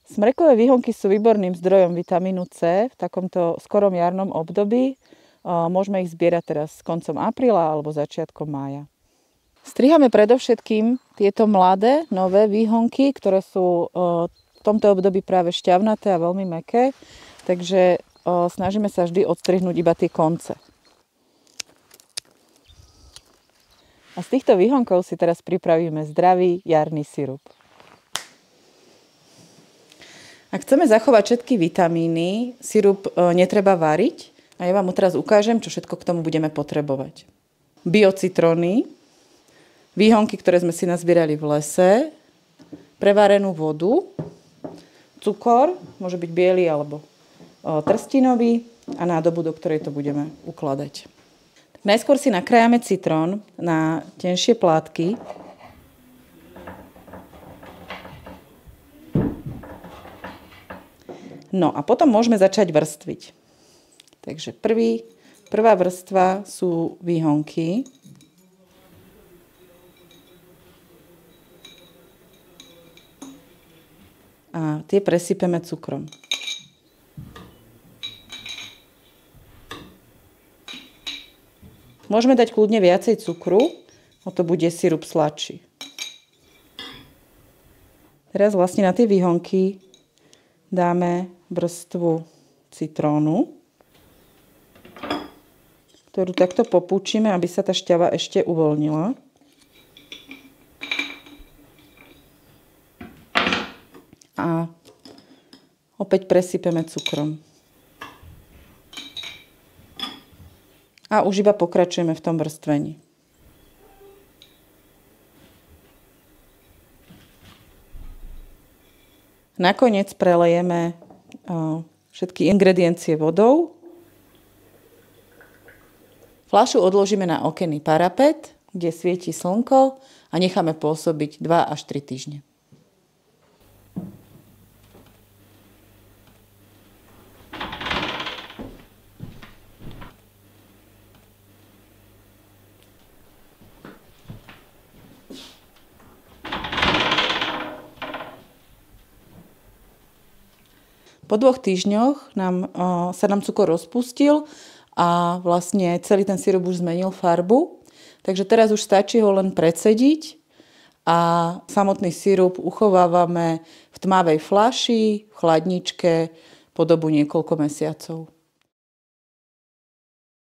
Smrekové výhonky sú výborným zdrojom vitamínu C v takomto skorom jarnom období. Môžeme ich zbierať teraz koncom apríla alebo začiatkom mája. Strihame predovšetkým tieto mladé, nové výhonky, ktoré sú v tomto období práve šťavnaté a veľmi mäkké. Takže snažíme sa vždy odstrihnúť iba tie konce. A z týchto výhonkov si teraz pripravíme zdravý jarný sirup. Ak chceme zachovať všetky vitamíny, sirup netreba variť a ja vám teraz ukážem, čo všetko k tomu budeme potrebovať. Biocitróny, výhonky, ktoré sme si nazbierali v lese, prevarenú vodu, cukor, môže byť biely alebo trstinový a nádobu, do ktorej to budeme ukladať. Najskôr si nakrájame citrón na tenšie plátky. No a potom môžeme začať vrstviť. Takže prvá vrstva sú výhonky. A tie presypeme cukrom. Môžeme dať kľudne viacej cukru, o to bude sirup sladší. Teraz vlastne na tie výhonky dáme vrstvu citrónu, ktorú takto popúčime, aby sa tá šťava ešte uvoľnila. A opäť presypeme cukrom. A už iba pokračujeme v tom vrstvení. Nakoniec prelejeme všetky ingrediencie vodou. Fľašu odložíme na okenný parapet, kde svieti slnko a necháme pôsobiť 2 až 3 týždne. Po 2 týždňoch sa nám cukor rozpustil a vlastne celý ten sirup už zmenil farbu. Takže teraz už stačí ho len predsediť a samotný sirup uchovávame v tmavej fľaši, v chladničke po dobu niekoľko mesiacov.